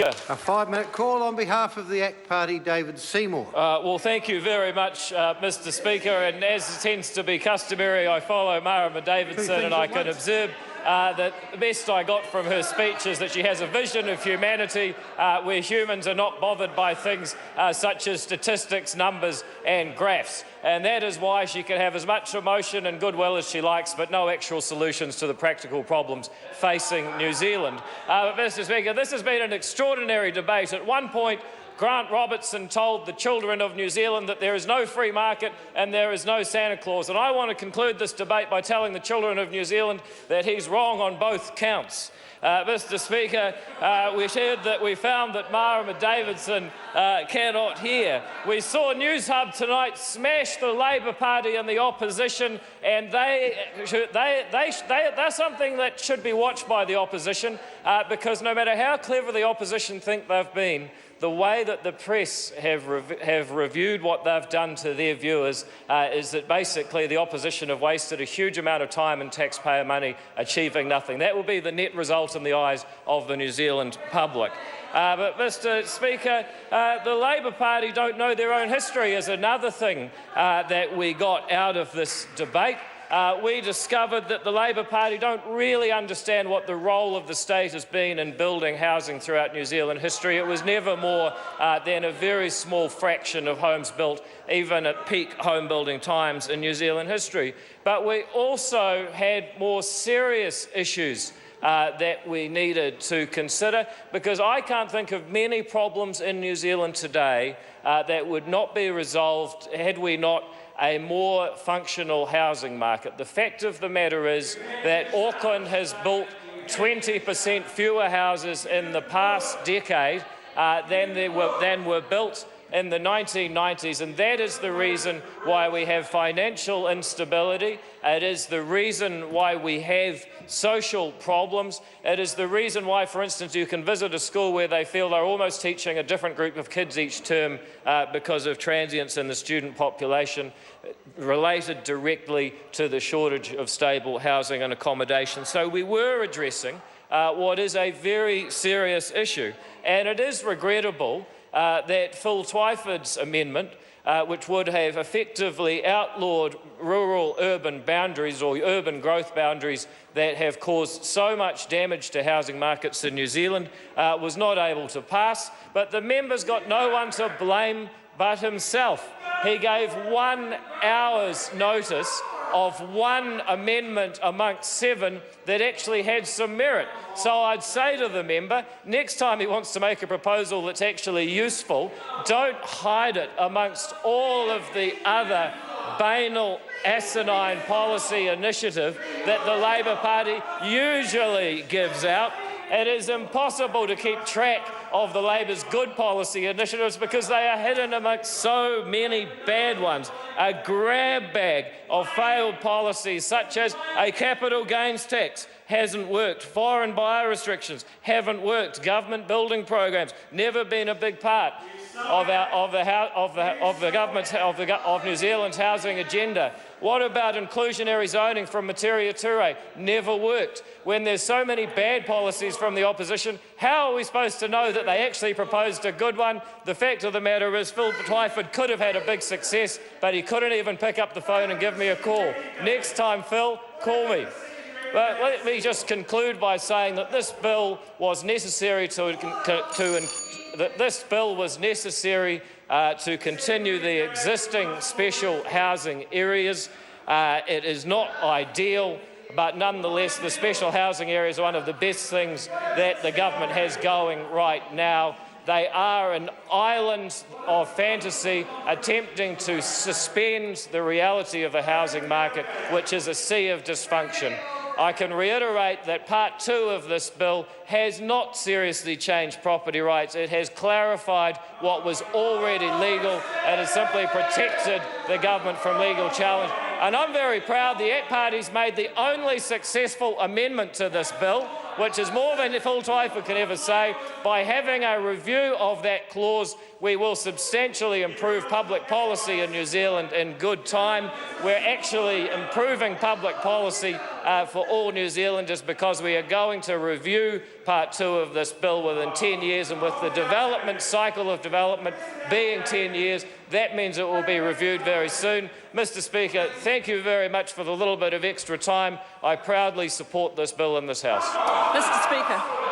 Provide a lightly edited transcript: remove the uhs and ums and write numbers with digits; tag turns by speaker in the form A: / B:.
A: A 5-minute call on behalf of the ACT Party, David Seymour.
B: Well, thank you very much, Mr Speaker. And as tends to be customary, I follow Mara Davidson, and I can observe that the best I got from her speech is that she has a vision of humanity where humans are not bothered by things such as statistics, numbers and graphs. And that is why she can have as much emotion and goodwill as she likes, but no actual solutions to the practical problems facing New Zealand. Mr Speaker, this has been an extraordinary debate. At one point, Grant Robertson told the children of New Zealand that there is no free market and there is no Santa Claus. And I want to conclude this debate by telling the children of New Zealand that he's wrong on both counts. Mr Speaker, we found that Mara Davidson cannot hear. We saw News Hub tonight smash the Labor Party and the opposition, and they're something that should be watched by the opposition, because no matter how clever the opposition think they've been, the way that the press have reviewed what they've done to their viewers is that basically the opposition have wasted a huge amount of time and taxpayer money achieving nothing. That will be the net result in the eyes of the New Zealand public. But, Mr Speaker, the Labor Party don't know their own history is another thing that we got out of this debate. We discovered that the Labor Party don't really understand what the role of the state has been in building housing throughout New Zealand history. It was never more than a very small fraction of homes built, even at peak home building times in New Zealand history. But we also had more serious issues that we needed to consider, because I can't think of many problems in New Zealand today that would not be resolved had we not a more functional housing market. The fact of the matter is that Auckland has built 20% fewer houses in the past decade than were built in the 1990s, and that is the reason why we have financial instability. It is the reason why we have social problems. It is the reason why, for instance, you can visit a school where they feel they're almost teaching a different group of kids each term because of transients in the student population, related directly to the shortage of stable housing and accommodation. So we were addressing what is a very serious issue, and it is regrettable that Phil Twyford's amendment, which would have effectively outlawed rural-urban boundaries or urban growth boundaries that have caused so much damage to housing markets in New Zealand, was not able to pass. But the member's got no one to blame but himself. He gave 1 hour's notice of one amendment amongst 7 that actually had some merit. So I'd say to the member, next time he wants to make a proposal that's actually useful, don't hide it amongst all of the other banal, asinine policy initiative that the Labor Party usually gives out. It is impossible to keep track of the Labor's good policy initiatives because they are hidden amongst so many bad ones. A grab bag of failed policies such as a capital gains tax hasn't worked, foreign buyer restrictions haven't worked, government building programs never been a big part of New Zealand's housing agenda. What about inclusionary zoning from Materia Ture? Never worked. When there's so many bad policies from the opposition, how are we supposed to know that they actually proposed a good one? The fact of the matter is Phil Twyford could have had a big success, but he couldn't even pick up the phone and give me a call. Next time, Phil, call me. But let me just conclude by saying that this bill was necessary to continue the existing special housing areas. It is not ideal, but nonetheless the special housing areas are one of the best things that the government has going right now. They are an island of fantasy attempting to suspend the reality of the housing market, which is a sea of dysfunction. I can reiterate that Part 2 of this bill has not seriously changed property rights. It has clarified what was already legal. It has simply protected the government from legal challenge. And I'm very proud the ACT Party's made the only successful amendment to this bill. which is more than Full Taifa can ever say. By having a review of that clause, we will substantially improve public policy in New Zealand in good time. We're actually improving public policy for all New Zealanders because we are going to review Part 2 of this bill within 10 years, and with the development cycle of development being 10 years, that means it will be reviewed very soon. Mr. Speaker, thank you very much for the little bit of extra time. I proudly support this bill in this House.
C: Mr. Speaker.